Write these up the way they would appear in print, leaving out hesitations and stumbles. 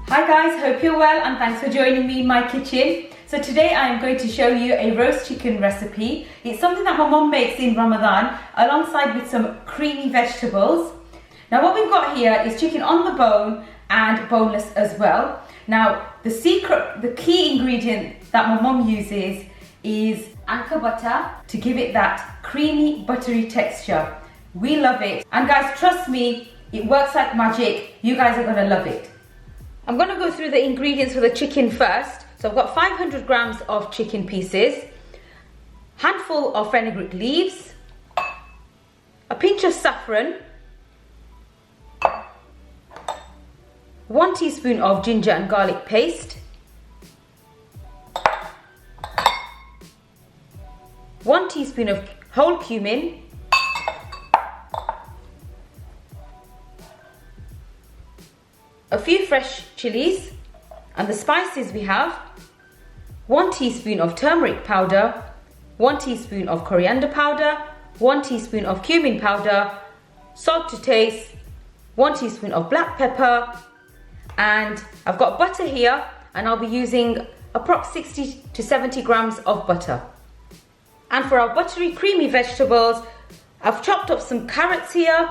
Hi guys, hope you're well and thanks for joining me in my kitchen. So today I am going to show you a roast chicken recipe. It's something that my mum makes in Ramadan alongside with some creamy vegetables. Now what we've got here is chicken on the bone and boneless as well. Now the key ingredient that my mum uses is anchor butter to give it that creamy buttery texture. We love it, and guys, trust me, it works like magic. You guys are gonna love it. I'm gonna go through the ingredients for the chicken first. So I've got 500 grams of chicken pieces, handful of fenugreek leaves, a pinch of saffron, 1 teaspoon of ginger and garlic paste, 1 teaspoon of whole cumin, a few fresh chilies, and the spices we have 1 teaspoon of turmeric powder, 1 teaspoon of coriander powder, 1 teaspoon of cumin powder, salt to taste, 1 teaspoon of black pepper, and I've got butter here, and I'll be using approx 60 to 70 grams of butter. And for our buttery creamy vegetables, I've chopped up some carrots here,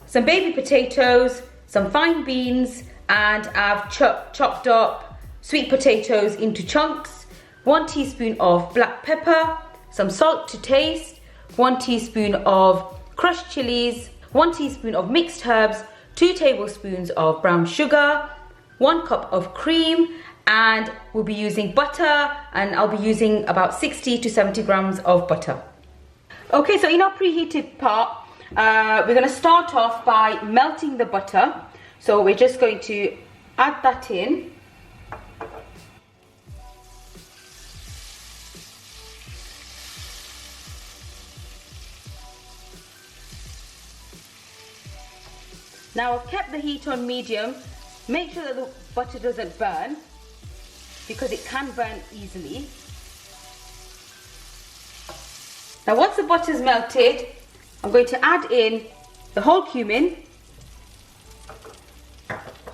some baby potatoes, some fine beans, and I've chopped up sweet potatoes into chunks, 1 teaspoon of black pepper, some salt to taste, 1 teaspoon of crushed chilies, 1 teaspoon of mixed herbs, 2 tablespoons of brown sugar, 1 cup of cream, and we'll be using butter, and I'll be using about 60 to 70 grams of butter. Okay, so in our preheated pot, we're going to start off by melting the butter. So we're just going to add that in. Now I've kept the heat on medium. Make sure that the butter doesn't burn, because it can burn easily. Now once the butter's melted, I'm going to add in the whole cumin.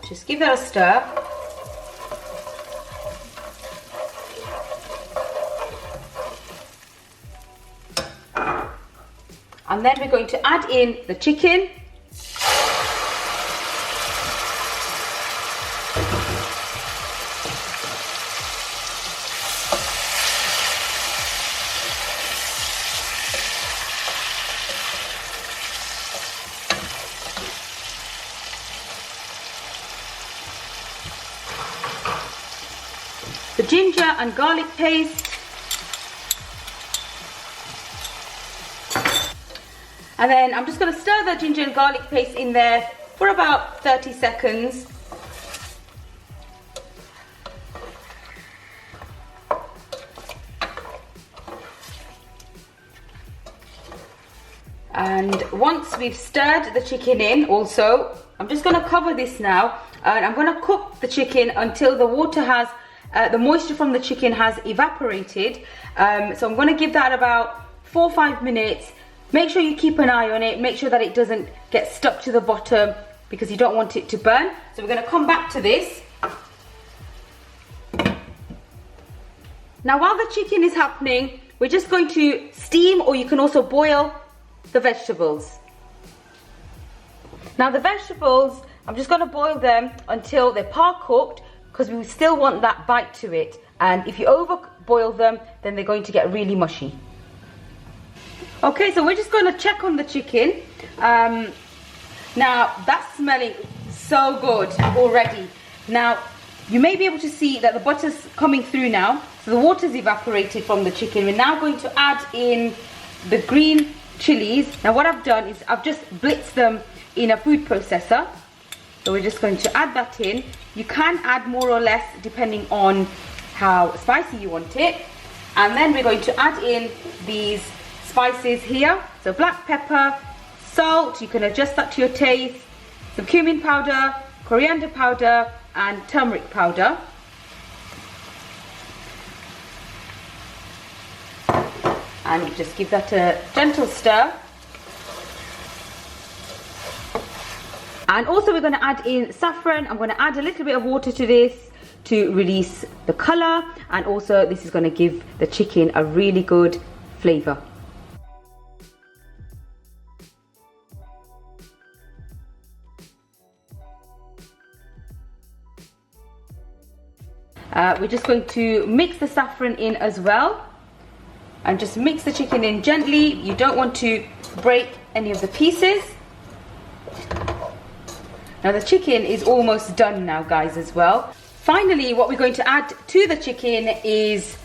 Just give that a stir. And then we're going to add in the chicken. The ginger and garlic paste, and then I'm just going to stir the ginger and garlic paste in there for about 30 seconds. And once we've stirred the chicken in also, I'm just going to cover this now, and I'm going to cook the chicken until the water has the moisture from the chicken has evaporated. So I'm going to give that about 4 or 5 minutes. Make sure you keep an eye on it. Make sure that it doesn't get stuck to the bottom, because you don't want it to burn. So we're going to come back to this. Now while the chicken is happening, we're just going to steam, or you can also boil the vegetables. Now the vegetables, I'm just going to boil them until they're par cooked, because we still want that bite to it, and if you over boil them, then they're going to get really mushy. Okay, so we're just going to check on the chicken. Now that's smelling so good already. Now you may be able to see that the butter's coming through now, so the water's evaporated from the chicken. We're now going to add in the green chilies. Now what I've done is I've just blitzed them in a food processor. So we're just going to add that in. You can add more or less depending on how spicy you want it. And then we're going to add in these spices here. So black pepper, salt, you can adjust that to your taste, some cumin powder, coriander powder, and turmeric powder. And just give that a gentle stir. And also we're going to add in saffron. I'm going to add a little bit of water to this to release the colour, and also this is going to give the chicken a really good flavour. We're just going to mix the saffron in as well, and just mix the chicken in gently. You don't want to break any of the pieces. Now the chicken is almost done now, guys, as well. Finally, what we're going to add to the chicken is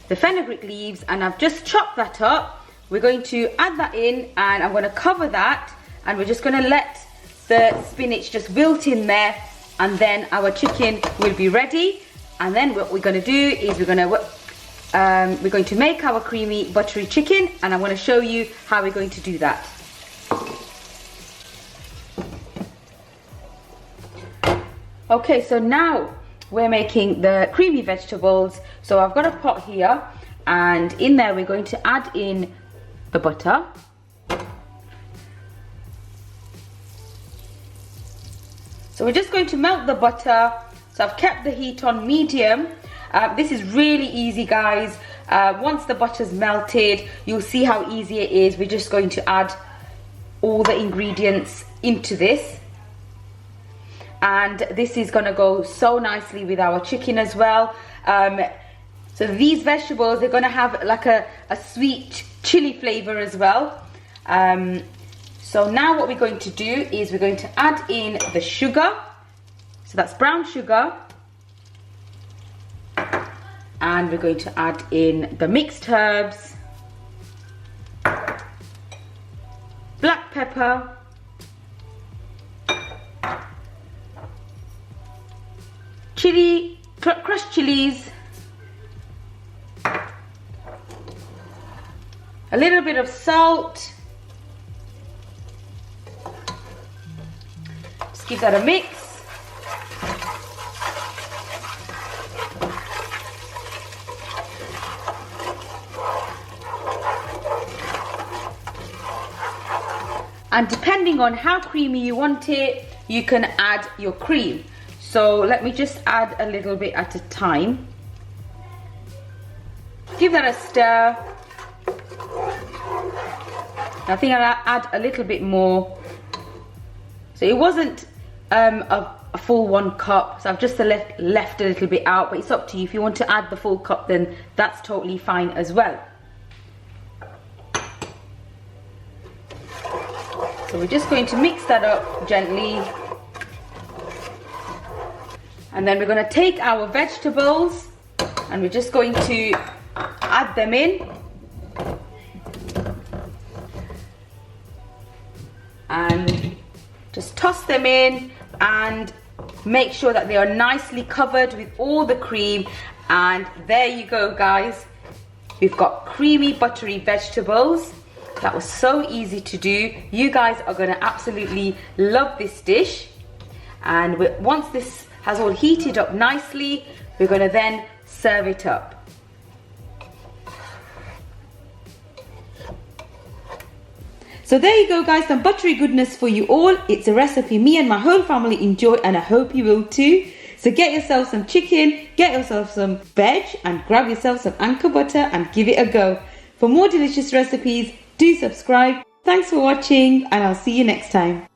the fenugreek leaves, and I've just chopped that up. We're going to add that in, and I'm going to cover that, and we're just going to let the spinach just wilt in there, and then our chicken will be ready. And then what we're going to do is we're going to make our creamy buttery chicken, and I'm going to show you how we're going to do that. Okay, so now we're making the creamy vegetables. So I've got a pot here, and in there we're going to add in the butter. So we're just going to melt the butter. So I've kept the heat on medium. This is really easy, guys. Once the butter's melted, you'll see how easy it is. We're just going to add all the ingredients into this. And this is going to go so nicely with our chicken as well. So these vegetables, they're going to have like a sweet chili flavour as well. So now what we're going to do is we're going to add in the sugar. So that's brown sugar, and we're going to add in the mixed herbs, black pepper, chili, crushed chilies, a little bit of salt. Just give that a mix. And depending on how creamy you want it, you can add your cream. So let me just add a little bit at a time. Give that a stir. I think I'll add a little bit more. So it wasn't a full 1 cup, so I've just left a little bit out, but it's up to you. If you want to add the full cup, then that's totally fine as well. So we're just going to mix that up gently. And then we're going to take our vegetables and we're just going to add them in. And just toss them in and make sure that they are nicely covered with all the cream. And there you go, guys. We've got creamy buttery vegetables. That was so easy to do. You guys are going to absolutely love this dish. And once this has all heated up nicely, we're going to then serve it up. So there you go, guys, some buttery goodness for you all. It's a recipe me and my whole family enjoy, and I hope you will too. So get yourself some chicken, get yourself some veg, and grab yourself some Anchor butter and give it a go. For more delicious recipes, do subscribe. Thanks for watching, and I'll see you next time.